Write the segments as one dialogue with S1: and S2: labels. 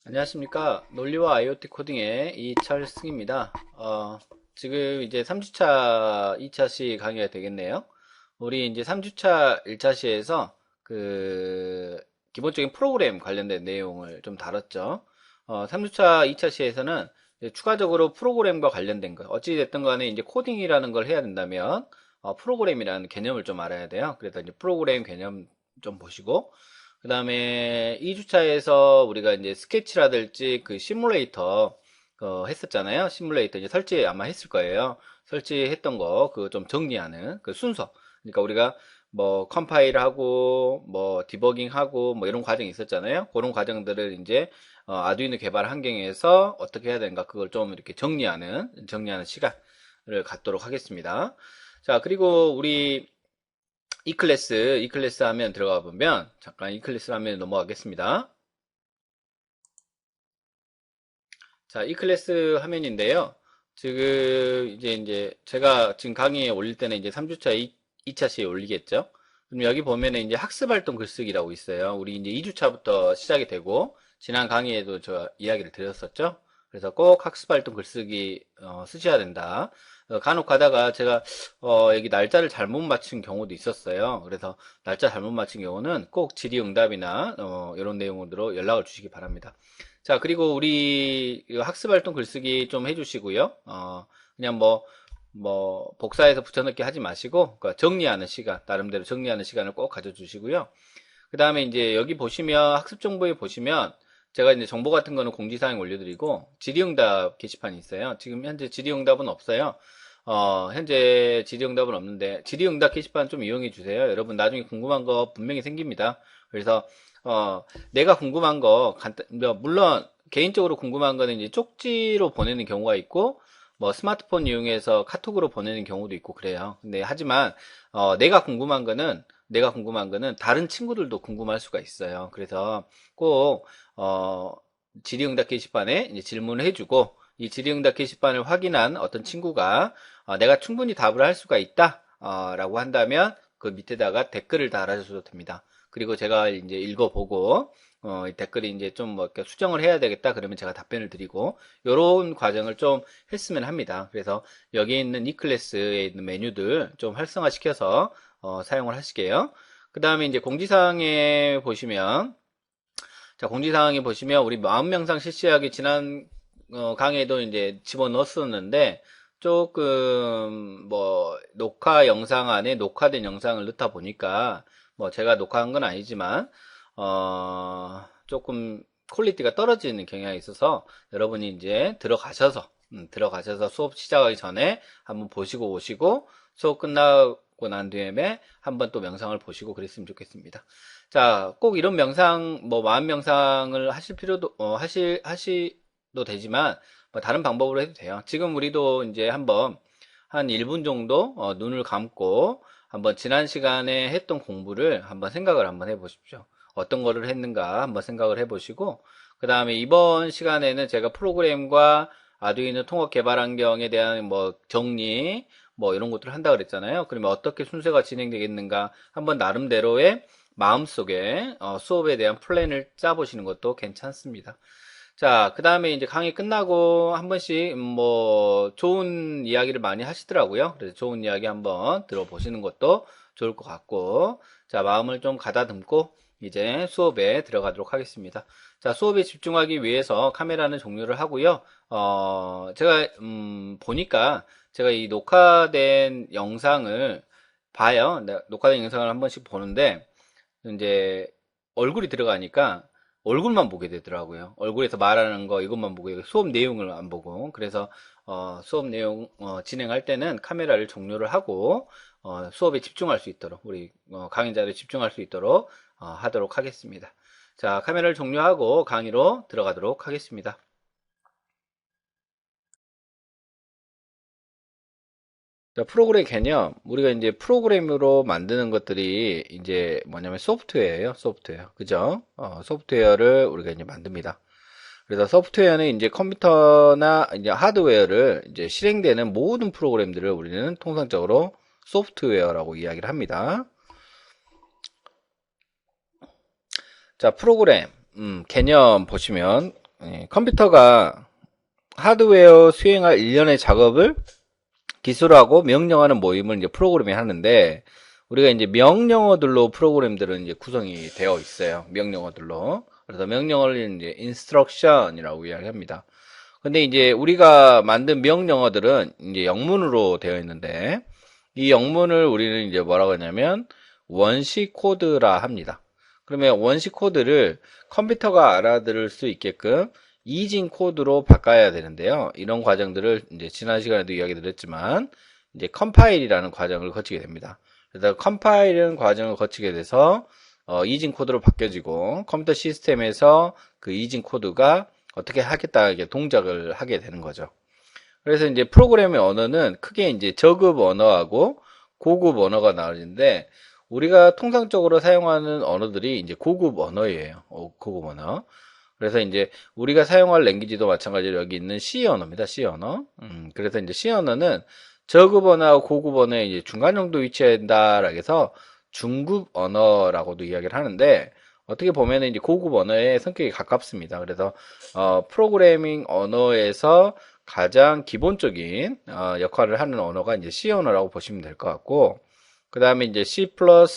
S1: 안녕하십니까. 논리와 IoT 코딩의 이철승입니다. 지금 이제 3주차 2차시 강의가 되겠네요. 우리 이제 3주차 1차시에서 기본적인 프로그램 관련된 내용을 좀 다뤘죠. 3주차 2차시에서는 추가적으로 프로그램과 관련된 거, 어찌됐든 간에 이제 코딩이라는 걸 해야 된다면, 프로그램이라는 개념을 좀 알아야 돼요. 그래서 이제 프로그램 개념 좀 보시고, 그 다음에 2주차에서 우리가 이제 스케치라든지 그 시뮬레이터 했었잖아요. 시뮬레이터 이제 설치 아마 했을 거예요. 설치했던 거 그거 좀 정리하는 그 순서. 그러니까 우리가 뭐 컴파일하고 뭐 디버깅하고 뭐 이런 과정이 있었잖아요. 그런 과정들을 이제 아두이노 개발 환경에서 어떻게 해야 되는가 그걸 좀 이렇게 정리하는 시간을 갖도록 하겠습니다. 자, 그리고 우리 이클래스 하면 들어가 보면, 잠깐 이클래스 하면 넘어가겠습니다. 자, 이클래스 화면인데요. 지금 이제 제가 지금 강의에 올릴 때는 이제 3주차 2차 시에 올리겠죠. 그럼 여기 보면은 이제 학습 활동 글쓰기라고 있어요. 우리 이제 2주차부터 시작이 되고, 지난 강의에도 저 이야기를 드렸었죠. 그래서 꼭 학습 활동 글쓰기 쓰셔야 된다. 간혹 가다가 제가 여기 날짜를 잘못 맞춘 경우도 있었어요. 그래서 날짜 잘못 맞춘 경우는 꼭 질의응답이나 이런 내용으로 연락을 주시기 바랍니다. 자, 그리고 우리 이거 학습활동 글쓰기 좀 해주시고요. 그냥 복사해서 붙여넣기 하지 마시고, 그러니까 정리하는 시간, 나름대로 정리하는 시간을 꼭 가져주시고요. 그 다음에 이제 여기 보시면, 학습정보에 보시면, 제가 이제 정보 같은 거는 공지사항에 올려드리고, 질의응답 게시판이 있어요. 지금 현재 질의응답은 없어요. 현재 질의응답은 없는데, 질의응답 게시판 좀 이용해 주세요. 여러분 나중에 궁금한 거 분명히 생깁니다. 그래서, 내가 궁금한 거 물론 개인적으로 궁금한 거는 이제 쪽지로 보내는 경우가 있고 뭐 스마트폰 이용해서 카톡으로 보내는 경우도 있고 그래요. 근데 하지만 내가 궁금한 거는 다른 친구들도 궁금할 수가 있어요. 그래서 꼭 질의응답 게시판에 이제 질문을 해주고 이 질의응답 게시판을 확인한 어떤 친구가 내가 충분히 답을 할 수가 있다 라고 한다면 그 밑에다가 댓글을 달아주셔도 됩니다. 그리고 제가 이제 읽어보고 이 댓글이 이제 좀 뭐 수정을 해야 되겠다 그러면 제가 답변을 드리고 이런 과정을 좀 했으면 합니다. 그래서 여기 있는 이 클래스에 있는 메뉴들 좀 활성화시켜서 사용을 하시게요. 그 다음에 이제 공지사항에 보시면 자, 공지사항에 보시면 우리 마음 명상 실시하기 지난 강의에도 이제 집어넣었었는데 조금 뭐 녹화 영상 안에 녹화된 영상을 넣다 보니까 뭐 제가 녹화한 건 아니지만 조금 퀄리티가 떨어지는 경향이 있어서 여러분이 이제 들어가셔서 수업 시작하기 전에 한번 보시고 오시고 수업 끝나고 난 뒤에 한번 또 명상을 보시고 그랬으면 좋겠습니다. 자, 꼭 이런 명상, 뭐, 마음 명상을 하실 필요도, 하시도 되지만, 뭐 다른 방법으로 해도 돼요. 지금 우리도 이제 한 1분 정도, 눈을 감고, 한번 지난 시간에 했던 공부를 한번 생각을 한번 해보십시오. 어떤 거를 했는가 한번 생각을 해보시고, 그 다음에 이번 시간에는 제가 프로그램과 아두이노 통합 개발 환경에 대한 뭐 정리, 뭐 이런 것들을 한다 그랬잖아요. 그러면 어떻게 순서가 진행되겠는가 한번 나름대로의 마음속에 수업에 대한 플랜을 짜보시는 것도 괜찮습니다. 자, 그 다음에 이제 강의 끝나고 한 번씩 뭐 좋은 이야기를 많이 하시더라고요. 그래서 좋은 이야기 한번 들어보시는 것도 좋을 것 같고, 자, 마음을 좀 가다듬고 이제 수업에 들어가도록 하겠습니다. 자, 수업에 집중하기 위해서 카메라는 종료를 하고요. 제가 보니까 제가 이 녹화된 영상을 봐요. 녹화된 영상을 한 번씩 보는데 이제 얼굴이 들어가니까 얼굴만 보게 되더라고요. 얼굴에서 말하는 거 이것만 보고 수업 내용을 안 보고 그래서 수업 내용 진행할 때는 카메라를 종료를 하고 수업에 집중할 수 있도록 우리 강의자를 집중할 수 있도록 하도록 하겠습니다. 자, 카메라를 종료하고 강의로 들어가도록 하겠습니다. 자, 프로그램 개념. 우리가 이제 프로그램으로 만드는 것들이 이제 뭐냐면 소프트웨어예요. 소프트웨어. 그죠? 소프트웨어를 우리가 이제 만듭니다. 그래서 소프트웨어는 이제 컴퓨터나 이제 하드웨어를 이제 실행되는 모든 프로그램들을 우리는 통상적으로 소프트웨어라고 이야기를 합니다. 자, 프로그램 개념 보시면 컴퓨터가 하드웨어 수행할 일련의 작업을 기술하고 명령하는 모임을 이제 프로그래밍 하는데, 우리가 이제 명령어들로 프로그램들은 이제 구성이 되어 있어요. 명령어들로. 그래서 명령어를 이제 instruction이라고 이야기합니다. 근데 이제 우리가 만든 명령어들은 이제 영문으로 되어 있는데, 이 영문을 우리는 이제 뭐라고 하냐면 원시 코드라 합니다. 그러면 원시 코드를 컴퓨터가 알아들을 수 있게끔 이진 코드로 바꿔야 되는데요. 이런 과정들을 이제 지난 시간에도 이야기 드렸지만 이제 컴파일이라는 과정을 거치게 됩니다. 그래서 컴파일은 과정을 거치게 돼서 이진 코드로 바뀌어지고 컴퓨터 시스템에서 그 이진 코드가 어떻게 하겠다 이게 동작을 하게 되는 거죠. 그래서 이제 프로그래밍 언어는 크게 이제 저급 언어하고 고급 언어가 나눠지는데, 우리가 통상적으로 사용하는 언어들이 이제 고급 언어예요. 고급 언어. 그래서 이제 우리가 사용할 랭귀지도 마찬가지로 여기 있는 C 언어입니다. C 언어. 그래서 이제 C 언어는 저급 언어하고 고급 언어에 이제 중간 정도 위치한다라고 해서 중급 언어라고도 이야기를 하는데, 어떻게 보면은 이제 고급 언어의 성격이 가깝습니다. 그래서 프로그래밍 언어에서 가장 기본적인 역할을 하는 언어가 이제 C 언어라고 보시면 될 것 같고, 그 다음에 이제 C++,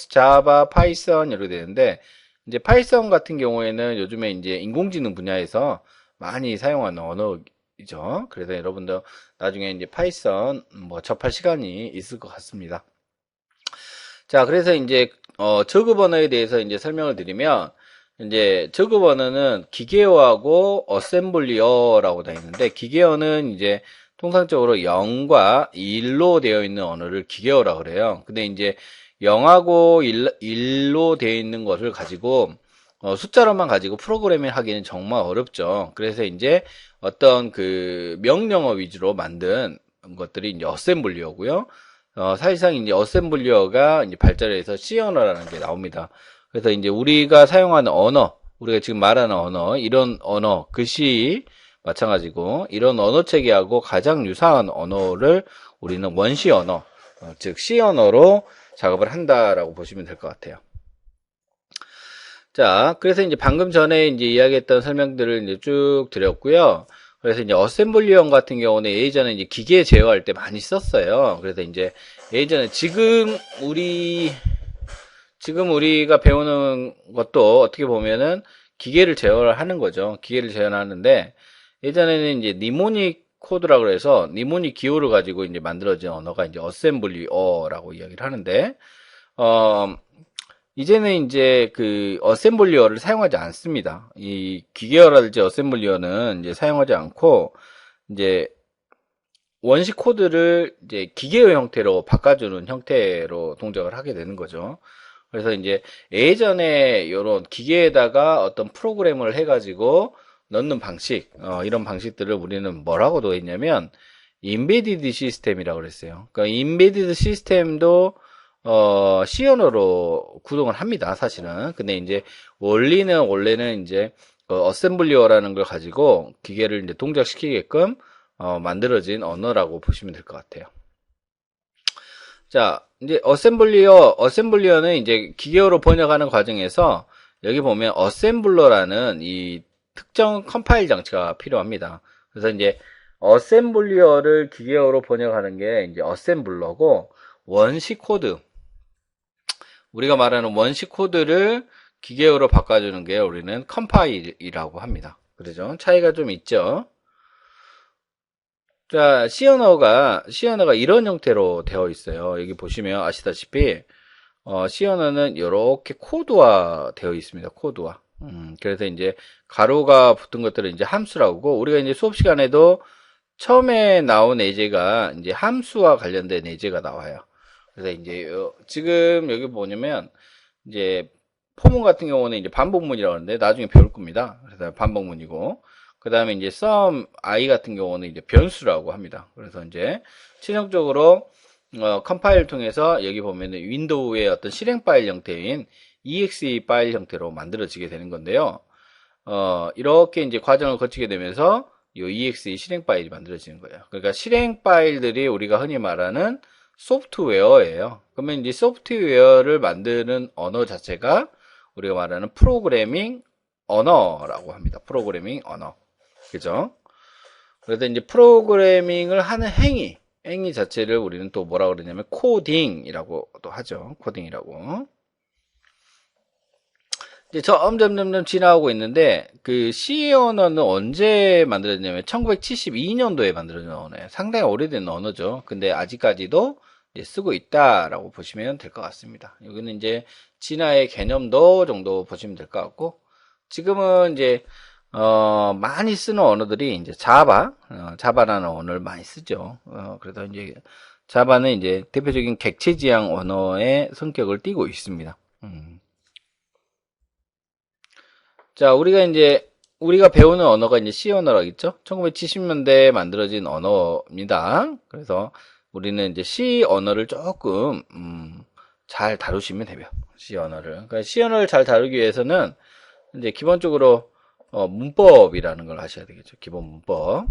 S1: 자바, 파이썬 이렇게 되는데, 이제 파이썬 같은 경우에는 요즘에 이제 인공지능 분야에서 많이 사용하는 언어이죠. 그래서 여러분들 나중에 이제 파이썬 뭐 접할 시간이 있을 것 같습니다. 자, 그래서 이제 저급 언어에 대해서 이제 설명을 드리면, 이제 저급 언어는 기계어하고 어셈블리어라고 되어 있는데, 기계어는 이제 통상적으로 0과 1로 되어 있는 언어를 기계어라고 그래요. 근데 이제 0하고 1로 되어 있는 것을 가지고 숫자로만 가지고 프로그래밍 하기는 정말 어렵죠. 그래서 이제 어떤 그 명령어 위주로 만든 것들이 이제 어셈블리어고요. 사실상 이제 어셈블리어가 이제 발전해서 C 언어라는 게 나옵니다. 그래서 이제 우리가 사용하는 언어, 우리가 지금 말하는 언어, 이런 언어, 글씨 마찬가지고, 이런 언어 체계하고 가장 유사한 언어를 우리는 원시 언어, 즉 C 언어로 작업을 한다라고 보시면 될 것 같아요. 자, 그래서 이제 방금 전에 이제 이야기했던 설명들을 이제 쭉 드렸고요. 그래서 이제 어셈블리형 같은 경우는 예전에 이제 기계 제어할 때 많이 썼어요. 그래서 이제 예전에 지금 우리가 배우는 것도 어떻게 보면은 기계를 제어를 하는 거죠. 기계를 제어하는데, 예전에는 이제 니모닉 코드라고 해서 니모닉 기호를 가지고 이제 만들어진 언어가 이제 어셈블리어라고 이야기를 하는데, 이제는 이제 그 어셈블리어를 사용하지 않습니다. 이 기계어라든지 어셈블리어는 이제 사용하지 않고, 이제 원시 코드를 이제 기계어 형태로 바꿔주는 형태로 동작을 하게 되는 거죠. 그래서 이제 예전에 이런 기계에다가 어떤 프로그램을 해가지고 넣는 방식, 이런 방식들을 우리는 뭐라고도 했냐면 인베디드 시스템이라고 그랬어요. 그러니까 인베디드 시스템도 C 언어로 구동을 합니다, 사실은. 근데 이제 원래는 이제 어셈블리어라는 걸 가지고 기계를 이제 동작시키게끔 만들어진 언어라고 보시면 될 것 같아요. 자, 이제 어셈블리어는 이제 기계어로 번역하는 과정에서 여기 보면 어셈블러라는 이 특정 컴파일 장치가 필요합니다. 그래서 이제 어셈블리어를 기계어로 번역하는 게 이제 어셈블러고, 원시 코드, 우리가 말하는 원시 코드를 기계어로 바꿔주는 게 우리는 컴파일이라고 합니다. 그렇죠? 차이가 좀 있죠? 자, C 언어가 이런 형태로 되어 있어요. 여기 보시면 아시다시피, C 언어는 이렇게 코드화 되어 있습니다. 코드화. 그래서 이제 가로가 붙은 것들을 이제 함수라고 하고, 우리가 이제 수업 시간에도 처음에 나온 예제가 이제 함수와 관련된 예제가 나와요. 그래서 이제 지금 여기 보냐면 이제 포문 같은 경우는 이제 반복문이라고 하는데 나중에 배울 겁니다. 그래서 반복문이고, 그 다음에 이제 sum i 같은 경우는 이제 변수라고 합니다. 그래서 이제 최종적으로 컴파일을 통해서 여기 보면은 윈도우의 어떤 실행 파일 형태인 exe 파일 형태로 만들어지게 되는 건데요. 이렇게 이제 과정을 거치게 되면서 이 exe 실행 파일이 만들어지는 거예요. 그러니까 실행 파일들이 우리가 흔히 말하는 소프트웨어예요. 그러면 이제 소프트웨어를 만드는 언어 자체가 우리가 말하는 프로그래밍 언어라고 합니다. 프로그래밍 언어. 그죠? 그래서 이제 프로그래밍을 하는 행위 자체를 우리는 또 뭐라 그러냐면 코딩이라고 또 하죠. 코딩이라고. 이제 점점 지나가고 있는데 그 C 언어는 언제 만들어졌냐면 1972년도에 만들어진 언어예요. 상당히 오래된 언어죠. 근데 아직까지도 이제 쓰고 있다라고 보시면 될 것 같습니다. 여기는 이제 진화의 개념도 정도 보시면 될 것 같고, 지금은 이제 많이 쓰는 언어들이 이제 자바라는 언어를 많이 쓰죠. 그래서 이제 자바는 이제 대표적인 객체 지향 언어의 성격을 띠고 있습니다. 자, 우리가 배우는 언어가 이제 C 언어라겠죠? 1970년대에 만들어진 언어입니다. 그래서 우리는 이제 C 언어를 조금, 잘 다루시면 돼요. C 언어를. 그러니까 C 언어를 잘 다루기 위해서는 이제 기본적으로, 문법이라는 걸 아셔야 되겠죠. 기본 문법.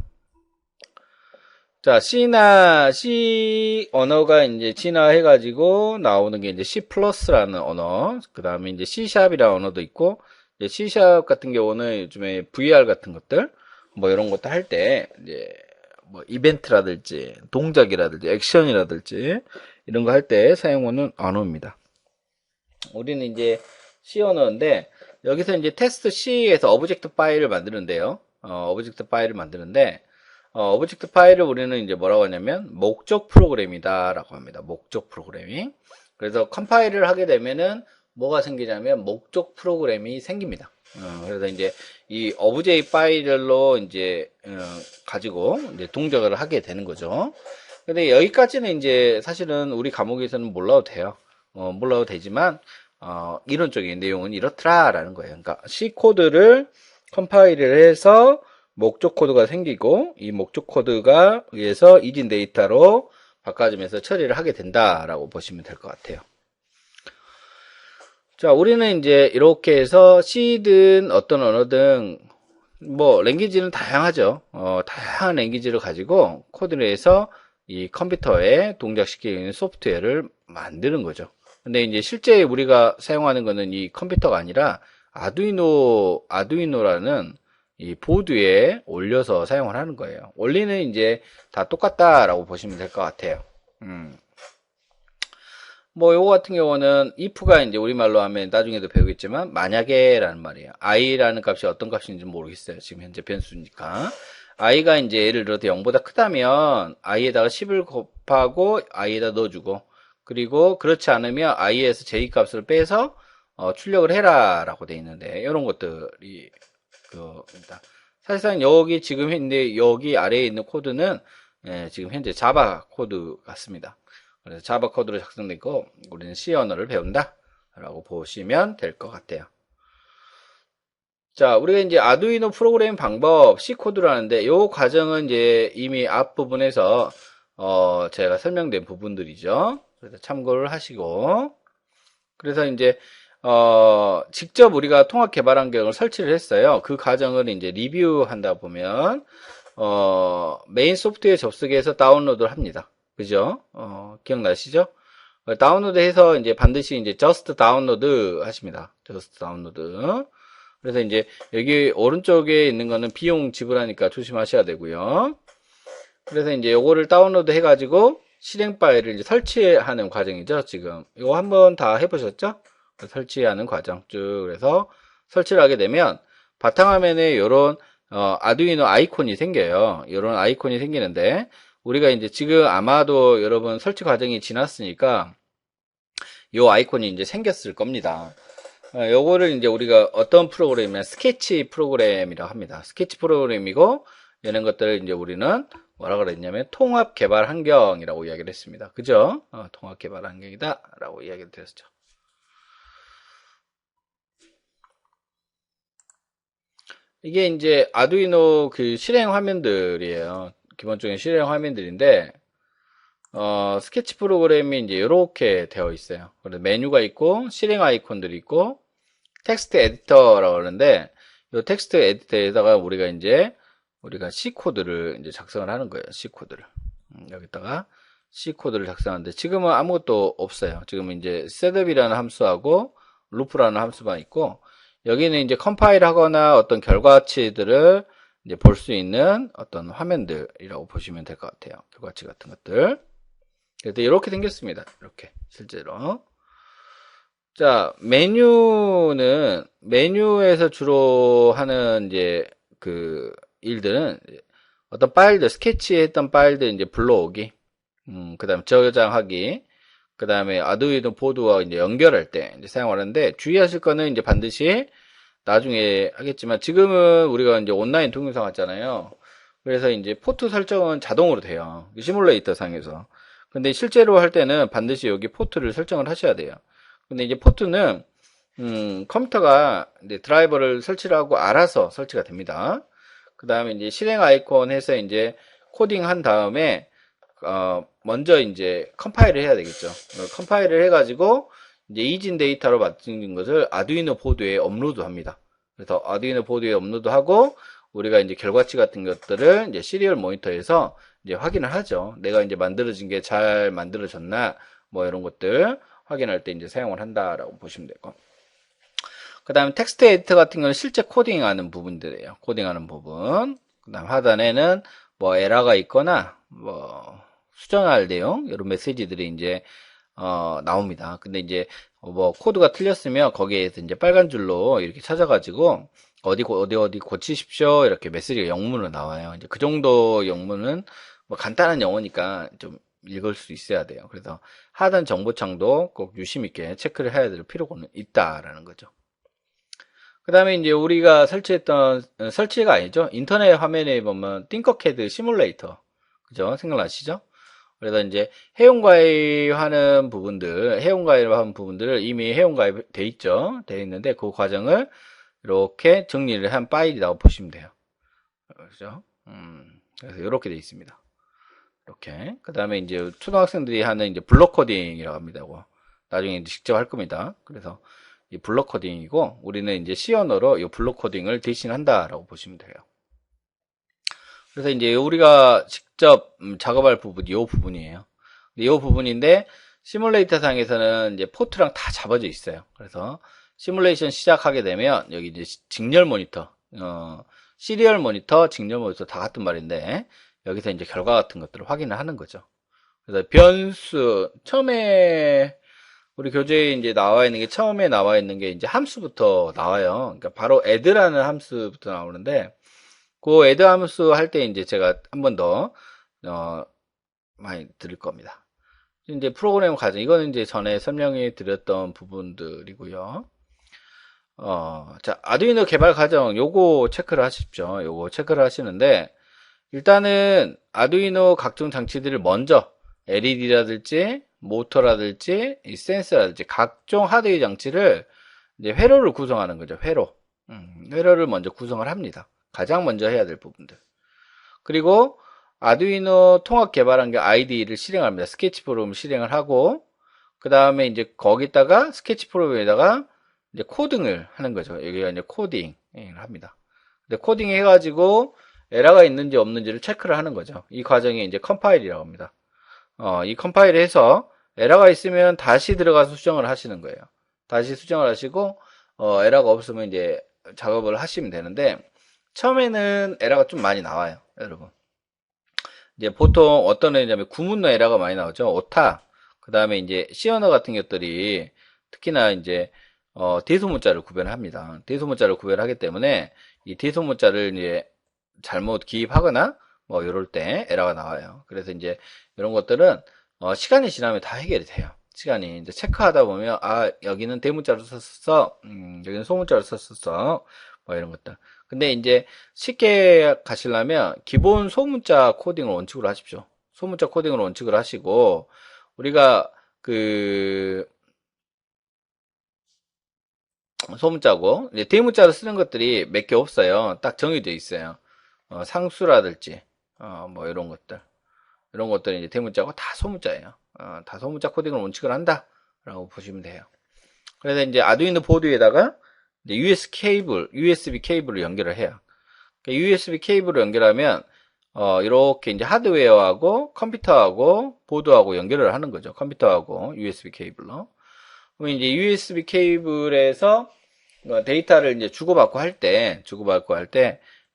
S1: 자, C 언어가 이제 진화해가지고 나오는 게 이제 C 플러스라는 언어, 그 다음에 이제 C 샵이라는 언어도 있고, C# 같은 경우는 요즘에 VR 같은 것들, 뭐 이런 것도 할 때, 이제, 뭐 이벤트라든지, 동작이라든지, 액션이라든지, 이런 거 할 때 사용하는 언어입니다. 우리는 이제 C 언어인데, 여기서 이제 테스트 C에서 오브젝트 파일을 만드는데요. 오브젝트 파일을 만드는데, 오브젝트 파일을 우리는 이제 뭐라고 하냐면, 목적 프로그램이다라고 합니다. 목적 프로그래밍. 그래서 컴파일을 하게 되면은, 뭐가 생기냐면 목적 프로그램이 생깁니다. 그래서 이제 이 오브제이 파일로 이제 가지고 이제 동작을 하게 되는 거죠. 근데 여기까지는 이제 사실은 우리 과목에서는 몰라도 돼요. 몰라도 되지만 이론적인 내용은 이렇더라라는 거예요. 그러니까 C 코드를 컴파일을 해서 목적 코드가 생기고 이 목적 코드가 의해서 이진 데이터로 바꿔주면서 처리를 하게 된다라고 보시면 될 것 같아요. 자, 우리는 이제 이렇게 해서 C든 어떤 언어든 뭐 랭귀지는 다양하죠. 다양한 랭귀지를 가지고 코드를 해서 이 컴퓨터에 동작시키는 소프트웨어를 만드는 거죠. 근데 이제 실제 우리가 사용하는 거는 이 컴퓨터가 아니라 아두이노라는 이 보드에 올려서 사용을 하는 거예요. 원리는 이제 다 똑같다라고 보시면 될 것 같아요. 뭐 요거 같은 경우는 if가 이제 우리말로 하면 나중에도 배우겠지만 만약에라는 말이에요. i라는 값이 어떤 값인지 모르겠어요. 지금 현재 변수니까. i가 이제 예를 들어서 0보다 크다면 i에다가 10을 곱하고 i에다 넣어주고, 그리고 그렇지 않으면 i에서 j 값을 빼서 출력을 해라 라고 돼 있는데, 이런 것들이 그입니다. 사실상 여기 지금 현재 여기 아래에 있는 코드는 지금 현재 자바 코드 같습니다. 그래서 자바 코드로 작성되고 우리는 C 언어를 배운다 라고 보시면 될 것 같아요. 자, 우리가 이제 아두이노 프로그래밍 방법 C 코드를 하는데, 요 과정은 이제 이미 앞부분에서 제가 설명된 부분들이죠. 그래서 참고를 하시고, 그래서 이제 직접 우리가 통합 개발 환경을 설치를 했어요. 그 과정을 이제 리뷰한다 보면 메인 소프트웨어 접속해서 다운로드를 합니다. 그죠? 기억나시죠? 다운로드 해서 이제 반드시 이제 just 다운로드 하십니다. just 다운로드. 그래서 이제 여기 오른쪽에 있는 거는 비용 지불하니까 조심하셔야 되고요. 그래서 이제 요거를 다운로드 해가지고 실행 파일을 이제 설치하는 과정이죠. 지금 이거 한번 다 해보셨죠? 설치하는 과정 쭉. 그래서 설치를 하게 되면 바탕화면에 요런 아두이노 아이콘이 생겨요. 요런 아이콘이 생기는데, 우리가 이제 지금 아마도 여러분 설치 과정이 지났으니까 요 아이콘이 이제 생겼을 겁니다. 요거를 이제 우리가 어떤 프로그램이냐, 스케치 프로그램이라고 합니다. 스케치 프로그램이고, 이런 것들을 이제 우리는 뭐라 그랬냐면 통합 개발 환경이라고 이야기를 했습니다. 그죠? 통합 개발 환경이다 라고 이야기를 드렸죠. 이게 이제 아두이노 그 실행 화면들이에요. 기본적인 실행 화면들인데, 스케치 프로그램이 이제 이렇게 되어 있어요. 그래서 메뉴가 있고, 실행 아이콘들이 있고, 텍스트 에디터라고 하는데, 이 텍스트 에디터에다가 우리가 C 코드를 이제 작성을 하는 거예요. C 코드를. 여기다가 C 코드를 작성하는데, 지금은 아무것도 없어요. 지금은 이제 셋업이라는 함수하고, 루프라는 함수만 있고, 여기는 이제 컴파일 하거나 어떤 결과치들을 이제 볼 수 있는 어떤 화면들이라고 보시면 될 것 같아요. 결과치 같은 것들. 그래서 이렇게 생겼습니다. 이렇게 실제로. 자, 메뉴에서 주로 하는 이제 그 일들은 어떤 파일들, 스케치했던 파일들 이제 불러오기, 그 다음에 저장하기, 그 다음에 아두이노 보드와 이제 연결할 때 이제 사용하는데 주의하실 거는 이제 반드시 나중에 하겠지만 지금은 우리가 이제 온라인 동영상 왔잖아요. 그래서 이제 포트 설정은 자동으로 돼요. 시뮬레이터 상에서. 근데 실제로 할 때는 반드시 여기 포트를 설정을 하셔야 돼요. 근데 이제 포트는 컴퓨터가 이제 드라이버를 설치를 하고 알아서 설치가 됩니다. 그 다음에 이제 실행 아이콘 해서 이제 코딩 한 다음에 먼저 이제 컴파일을 해야 되겠죠. 컴파일을 해가지고 이제 이진 데이터로 맞춘 것을 아두이노 보드에 업로드 합니다. 그래서 아두이노 보드에 업로드하고 우리가 이제 결과치 같은 것들을 이제 시리얼 모니터에서 이제 확인을 하죠. 내가 이제 만들어진 게 잘 만들어졌나 뭐 이런 것들 확인할 때 이제 사용을 한다라고 보시면 되고. 그 다음에 텍스트 에디터 같은 경우는 실제 코딩하는 부분들이에요. 코딩하는 부분. 그 다음 하단에는 뭐 에러가 있거나 뭐 수정할 내용 이런 메시지들이 이제 나옵니다. 근데 이제 뭐 코드가 틀렸으면 거기에서 이제 빨간 줄로 이렇게 찾아가지고 어디 고치십시오 이렇게 메시지가 영문으로 나와요. 이제 그 정도 영문은 뭐 간단한 영어니까 좀 읽을 수 있어야 돼요. 그래서 하단 정보창도 꼭 유심 있게 체크를 해야 될 필요가 있다라는 거죠. 그 다음에 이제 우리가 설치했던, 설치가 아니죠. 인터넷 화면에 보면 띵커캐드 시뮬레이터. 그죠? 생각나시죠? 그래서 이제 회원가입하는 부분들을 이미 회원가입 돼 있죠. 돼 있는데 그 과정을 이렇게 정리를 한 파일이라고 보시면 돼요. 그죠? 그래서 이렇게 돼 있습니다. 이렇게. 그 다음에 이제 초등학생들이 하는 이제 블록 코딩이라고 합니다. 나중에 이제 직접 할 겁니다. 그래서 이 블록 코딩이고 우리는 이제 C 언어로 이 블록 코딩을 대신한다라고 보시면 돼요. 그래서 이제 우리가 직접 작업할 부분이 이 부분이에요. 이 부분인데 시뮬레이터 상에서는 이제 포트랑 다 잡아져 있어요. 그래서 시뮬레이션 시작하게 되면 여기 이제 직렬 모니터, 시리얼 모니터, 직렬 모니터 다 같은 말인데 여기서 이제 결과 같은 것들을 확인을 하는 거죠. 그래서 변수 처음에 우리 교재에 이제 나와 있는 게 처음에 나와 있는 게 이제 함수부터 나와요. 그러니까 바로 add라는 함수부터 나오는데 그 add 함수 할 때 이제 제가 한 번 더 많이 드릴 겁니다. 이제 프로그램 과정 이거는 이제 전에 설명해 드렸던 부분들이고요. 자, 아두이노 개발 과정 요거 체크를 하십시오. 요거 체크를 하시는데 일단은 아두이노 각종 장치들을 먼저 LED라든지 모터라든지 이 센서라든지 각종 하드웨어 장치를 이제 회로를 구성하는 거죠. 회로를 먼저 구성을 합니다. 가장 먼저 해야 될 부분들. 그리고 아두이노 통합 개발한 게 IDE를 실행합니다. 스케치 프로그램을 실행을 하고 그 다음에 이제 거기다가 스케치 프로그램에다가 이제 코딩을 하는 거죠. 여기가 이제 코딩을 합니다. 근데 코딩 해가지고 에러가 있는지 없는지를 체크를 하는 거죠. 이 과정이 이제 컴파일이라고 합니다. 이 컴파일을 해서 에러가 있으면 다시 들어가서 수정을 하시는 거예요. 다시 수정을 하시고 에러가 없으면 이제 작업을 하시면 되는데 처음에는 에러가 좀 많이 나와요, 여러분. 이제 보통 어떤 애냐면 구문로 에러가 많이 나오죠. 오타. 그 다음에 이제 C 언어 같은 것들이 특히나 이제 대소문자를 구별합니다. 대소문자를 구별하기 때문에 이 대소문자를 이제 잘못 기입하거나 뭐 이럴 때 에러가 나와요. 그래서 이제 이런 것들은 시간이 지나면 다 해결이 돼요. 시간이 이제 체크하다 보면 여기는 대문자로 썼었어, 여기는 소문자로 썼었어, 뭐 이런 것들. 근데 이제 쉽게 가시려면 기본 소문자 코딩을 원칙으로 하십시오. 소문자 코딩을 원칙으로 하시고 우리가 그 소문자고 이제 대문자로 쓰는 것들이 몇 개 없어요. 딱 정해져 있어요. 상수라든지 뭐 이런 것들은 이제 대문자고 다 소문자예요. 다 소문자 코딩을 원칙을 한다라고 보시면 돼요. 그래서 이제 아두이노 보드에다가 이제 USB 케이블을 연결을 해요. 그러니까 USB 케이블을 연결하면 이렇게 이제 하드웨어하고 컴퓨터하고 보드하고 연결을 하는 거죠. 컴퓨터하고 USB 케이블로. 그럼 이제 USB 케이블에서 데이터를 이제 주고받고 할 때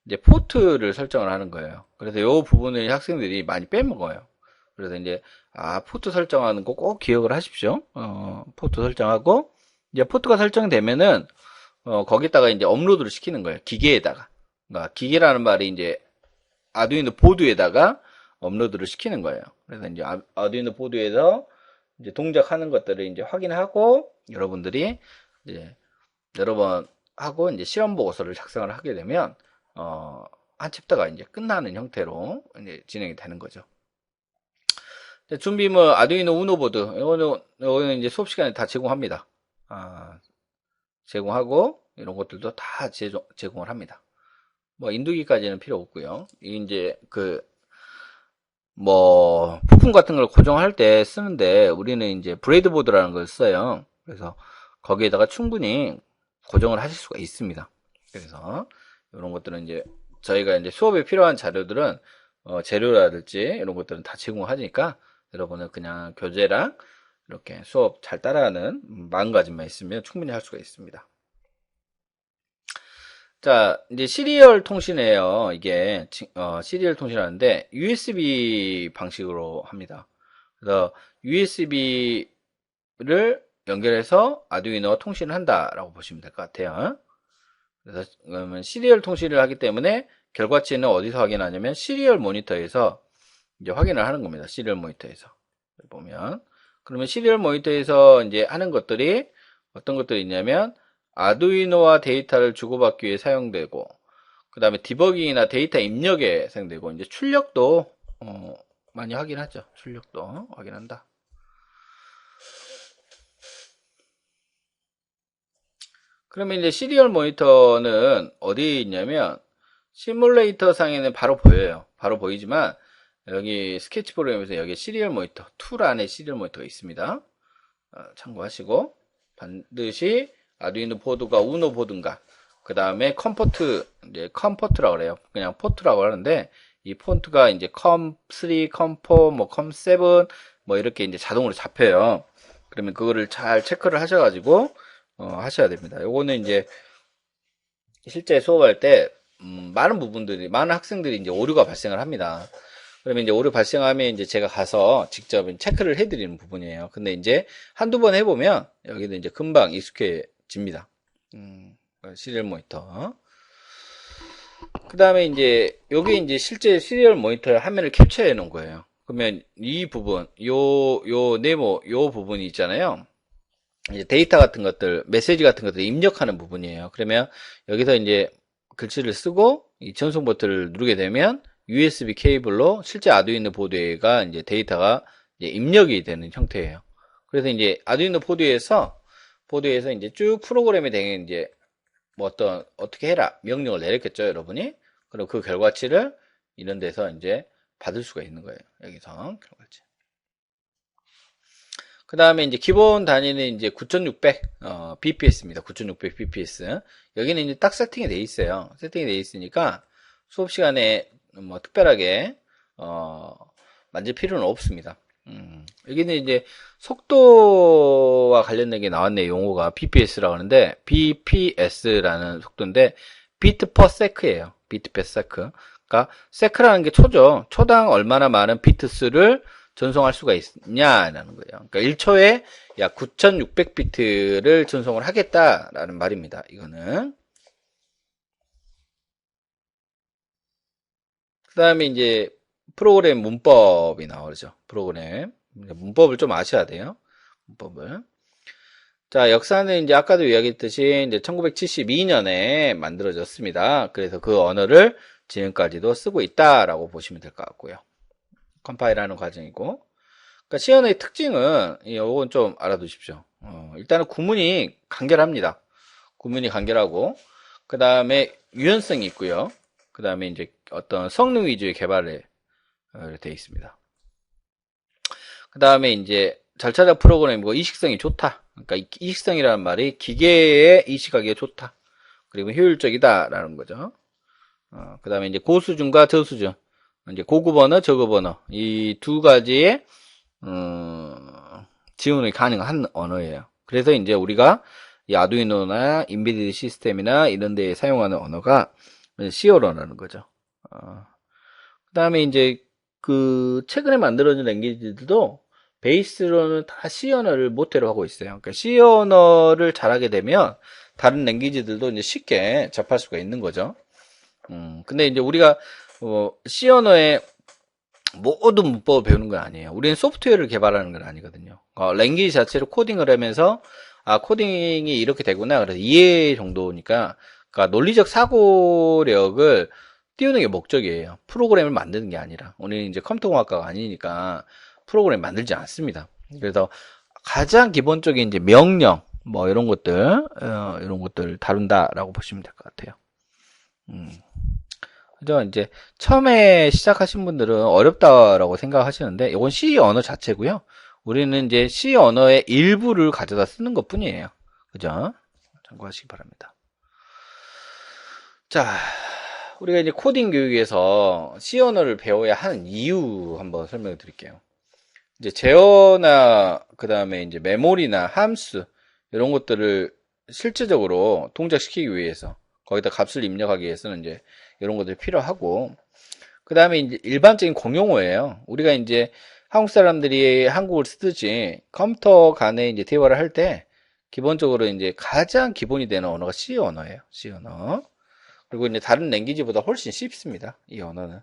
S1: 이제 포트를 설정을 하는 거예요. 그래서 이 부분을 학생들이 많이 빼먹어요. 그래서 이제 포트 설정하는 거 꼭 기억을 하십시오. 포트 설정하고 이제 포트가 설정되면은 거기다가 이제 업로드를 시키는 거예요. 기계에다가. 그러니까 기계라는 말이 이제 아두이노 보드에다가 업로드를 시키는 거예요. 그래서 이제 아두이노 보드에서 이제 동작하는 것들을 이제 확인하고 여러분들이 이제 여러 번 하고 이제 시험 보고서를 작성을 하게 되면 한 챕터가 이제 끝나는 형태로 이제 진행이 되는 거죠. 준비물 아두이노 우노 보드 이거는 이제 수업 시간에 다 제공합니다. 제공하고 이런 것들도 다 제공을 합니다. 뭐 인두기까지는 필요 없고요. 이제 부품 같은 걸 고정할 때 쓰는데 우리는 이제 브레이드보드라는 걸 써요. 그래서 거기에다가 충분히 고정을 하실 수가 있습니다. 그래서 이런 것들은 이제 저희가 이제 수업에 필요한 자료들은 재료라든지 이런 것들은 다 제공하니까 여러분은 그냥 교재랑 이렇게 수업 잘 따라하는 마음가짐만 있으면 충분히 할 수가 있습니다. 자, 이제 시리얼 통신이에요. 이게 시리얼 통신하는데 USB 방식으로 합니다. 그래서 USB를 연결해서 아두이노와 통신을 한다라고 보시면 될 것 같아요. 그래서 그러면 시리얼 통신을 하기 때문에 결과치는 어디서 확인하냐면 시리얼 모니터에서 이제 확인을 하는 겁니다. 시리얼 모니터에서 보면 그러면 시리얼 모니터에서 이제 하는 것들이 어떤 것들이 있냐면 아두이노와 데이터를 주고받기 위해 사용되고 그 다음에 디버깅이나 데이터 입력에 사용되고 이제 출력도 많이 확인하죠. 출력도 확인한다. 그러면 이제 시리얼 모니터는 어디에 있냐면 시뮬레이터 상에는 바로 보여요. 바로 보이지만 여기 스케치 프로그램에서 여기 시리얼 모니터 툴 안에 시리얼 모니터가 있습니다. 참고하시고 반드시 아두이노 보드가 우노 보드인가 그 다음에 컴포트 이제 컴포트라고 그래요. 그냥 포트라고 하는데 이 폰트가 이제 컴3, 컴4, 뭐 컴7 뭐 이렇게 이제 자동으로 잡혀요. 그러면 그거를 잘 체크를 하셔가지고 하셔야 됩니다. 요거는 이제 실제 수업할 때 많은 학생들이 이제 오류가 발생을 합니다. 그러면 이제 오류 발생하면 이제 제가 가서 직접 체크를 해드리는 부분이에요. 근데 이제 한두 번 해보면 여기는 이제 금방 익숙해집니다. 시리얼 모니터. 그 다음에 이제 여기 이제 실제 시리얼 모니터의 화면을 캡처해 놓은 거예요. 그러면 이 부분, 네모, 요 부분이 있잖아요. 이제 데이터 같은 것들, 메시지 같은 것들 입력하는 부분이에요. 그러면 여기서 이제 글씨를 쓰고 이 전송 버튼을 누르게 되면 USB 케이블로 실제 아두이노 보드가 이제 데이터가 이제 입력이 되는 형태예요. 그래서 이제 아두이노 보드에서 이제 쭉 프로그램에 대해 이제 뭐 어떻게 해라 명령을 내렸겠죠, 여러분이. 그럼 그 결과치를 이런 데서 이제 받을 수가 있는 거예요. 여기서 결과치. 그 다음에 이제 기본 단위는 이제 9600 bps입니다. 9600 bps. 여기는 이제 딱 세팅이 돼 있어요. 세팅이 돼 있으니까 수업 시간에 뭐 특별하게 만질 필요는 없습니다. 여기는 이제 속도와 관련된 게 나왔네요. 용어가 bps라고 하는데 bps라는 속도인데 비트 퍼 세크예요. 비트 퍼 세크. 그러니까 세크라는 게 초죠. 초당 얼마나 많은 비트 수를 전송할 수가 있냐라는 거예요. 그러니까 1초에 약 9600비트를 전송을 하겠다라는 말입니다. 이거는. 그 다음에 이제 프로그램 문법이 나오죠. 프로그램. 문법을 좀 아셔야 돼요. 문법을. 자, 역사는 이제 아까도 이야기했듯이 이제 1972년에 만들어졌습니다. 그래서 그 언어를 지금까지도 쓰고 있다라고 보시면 될 것 같고요. 컴파일하는 과정이고. 그러니까 시연의 특징은 이건 좀 알아두십시오. 일단은 구문이 간결합니다. 구문이 간결하고 그 다음에 유연성이 있고요. 그 다음에 이제 어떤 성능 위주의 개발에 되어 있습니다. 그 다음에 이제 절차적 프로그램이고 이식성이 좋다. 그러니까 이식성이라는 말이 기계에 이식하기에 좋다. 그리고 효율적이다라는 거죠. 그 다음에 이제 고수준과 저수준, 이제 고급 언어, 저급 언어 이 두 가지의 지원이 가능한 언어예요. 그래서 이제 우리가 이 아두이노나 인베디드 시스템이나 이런 데에 사용하는 언어가 C 언어라는 거죠. 그 다음에 이제 최근에 만들어진 랭귀지들도 베이스로는 다 C 언어를 모태로 하고 있어요. 그러니까 C 언어를 잘하게 되면 다른 랭귀지들도 이제 쉽게 접할 수가 있는 거죠. 근데 이제 우리가 C 언어의 모든 문법을 배우는 건 아니에요. 우리는 소프트웨어를 개발하는 건 아니거든요. 랭귀지 자체로 코딩을 하면서 코딩이 이렇게 되구나. 그래서 이해 정도니까, 그러니까 논리적 사고력을 띄우는 게 목적이에요. 프로그램을 만드는 게 아니라. 우리는 이제 컴퓨터공학과가 아니니까 프로그램 만들지 않습니다. 그래서 가장 기본적인 이제 명령, 뭐 이런 것들 다룬다라고 보시면 될 것 같아요. 그죠? 이제 처음에 시작하신 분들은 어렵다라고 생각하시는데 이건 C 언어 자체고요. 우리는 이제 C 언어의 일부를 가져다 쓰는 것 뿐이에요. 그죠? 참고하시기 바랍니다. 자, 우리가 이제 코딩 교육에서 C 언어를 배워야 하는 이유 한번 설명을 드릴게요. 이제 제어나 그 다음에 이제 메모리나 함수 이런 것들을 실질적으로 동작시키기 위해서 거기다 값을 입력하기 위해서는 이제 이런 것들이 필요하고, 그 다음에 이제 일반적인 공용어예요. 우리가 이제 한국 사람들이 한국을 쓰듯이 컴퓨터 간에 이제 대화를 할 때 기본적으로 이제 가장 기본이 되는 언어가 C 언어예요. C 언어. 그리고 이제 다른 랭귀지보다 훨씬 쉽습니다. 이 언어는.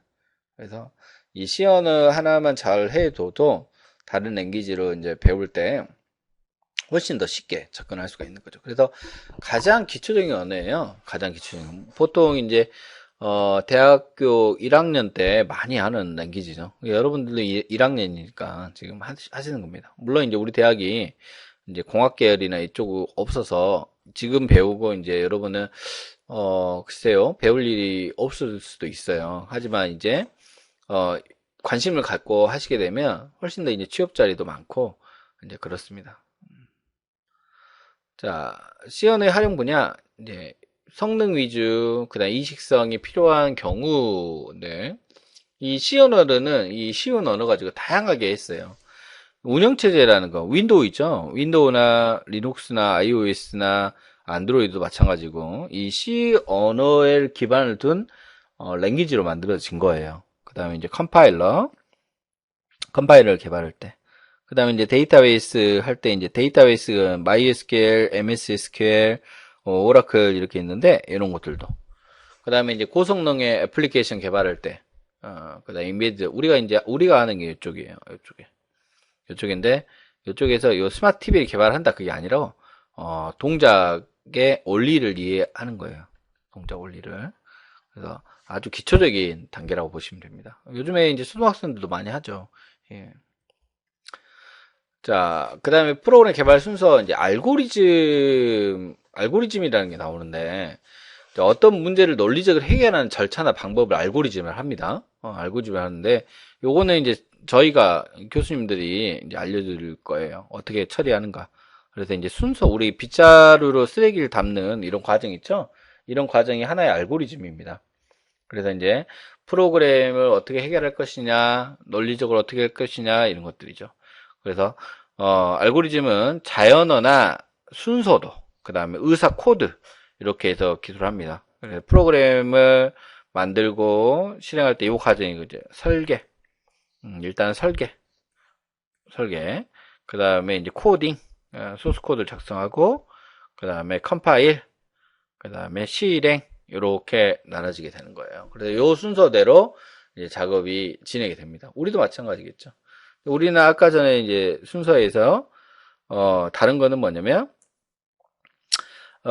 S1: 그래서 이 C 언어 하나만 잘 해둬도 다른 랭귀지로 이제 배울 때 훨씬 더 쉽게 접근할 수가 있는 거죠. 그래서 가장 기초적인 언어예요. 가장 기초적인. 보통 이제 대학교 1학년 때 많이 하는 랭귀지죠. 여러분들도 1학년이니까 지금 하시는 겁니다. 물론 이제 우리 대학이 이제 공학 계열이나 이쪽 없어서 지금 배우고 이제 여러분은 글쎄요, 배울 일이 없을 수도 있어요. 하지만 이제 관심을 갖고 하시게 되면 훨씬 더 이제 취업 자리도 많고 이제 그렇습니다. 자, C언어의 활용 분야, 이제 성능 위주, 그다음 이식성이 필요한 경우인데, 이 C언어는 이 쉬운 언어 가지고 다양하게 했어요. 운영체제라는 거, 윈도우 있죠? 윈도우나 리눅스나 iOS나 안드로이드도 마찬가지고, 이 C 언어에 기반을 둔 랭귀지로 만들어진 거예요. 그 다음에 이제 컴파일러를 개발할 때. 그 다음에 이제 데이터베이스 할 때 이제 데이터베이스가 MySQL, MS SQL, 오라클 이렇게 있는데 이런 것들도. 그 다음에 이제 고성능의 애플리케이션 개발할 때, 그 다음에 인베드 우리가 하는 게 이쪽이에요. 이쪽인데 이쪽에서 요 스마트 TV를 개발한다 그게 아니라 동작의 원리를 이해하는 거예요. 동작 원리를. 그래서 아주 기초적인 단계라고 보시면 됩니다. 요즘에 이제 초등학생들도 많이 하죠. 예. 자, 그 다음에 프로그램 개발 순서, 이제 알고리즘이라는 게 나오는데, 어떤 문제를 논리적으로 해결하는 절차나 방법을 알고리즘을 합니다. 알고리즘을 하는데, 요거는 이제 저희가 교수님들이 이제 알려드릴 거예요. 어떻게 처리하는가. 그래서 이제 순서, 우리 빗자루로 쓰레기를 담는 이런 과정 있죠? 이런 과정이 하나의 알고리즘입니다. 그래서 이제 프로그램을 어떻게 해결할 것이냐, 논리적으로 어떻게 할 것이냐, 이런 것들이죠. 그래서 알고리즘은 자연어나 순서도, 그 다음에 의사 코드 이렇게 해서 기술합니다. 그래서 프로그램을 만들고 실행할 때 이 과정이 이제 설계, 일단 설계, 그 다음에 이제 코딩, 소스 코드를 작성하고, 그 다음에 컴파일, 그 다음에 실행 이렇게 나눠지게 되는 거예요. 그래서 이 순서대로 이제 작업이 진행이 됩니다. 우리도 마찬가지겠죠. 우리는 아까 전에 이제 순서에서 다른 거는 뭐냐면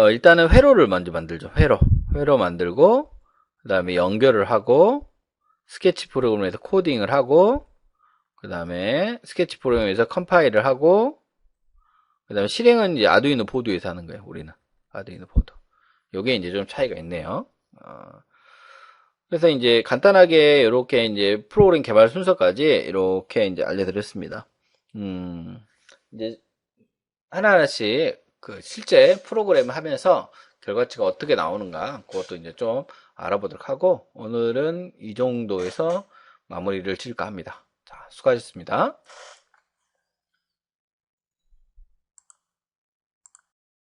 S1: 일단은 회로를 먼저 만들죠. 회로 만들고 그 다음에 연결을 하고 스케치 프로그램에서 코딩을 하고 그 다음에 스케치 프로그램에서 컴파일을 하고 그 다음에 실행은 이제 아두이노 보드에서 하는 거예요. 우리는 아두이노 보드. 요게 이제 좀 차이가 있네요. 그래서 이제 간단하게 이렇게 이제 프로그램 개발 순서까지 이렇게 이제 알려드렸습니다. 이제 하나하나씩 그 실제 프로그램을 하면서 결과치가 어떻게 나오는가 그것도 이제 좀 알아보도록 하고 오늘은 이 정도에서 마무리를 지을까 합니다. 자, 수고하셨습니다.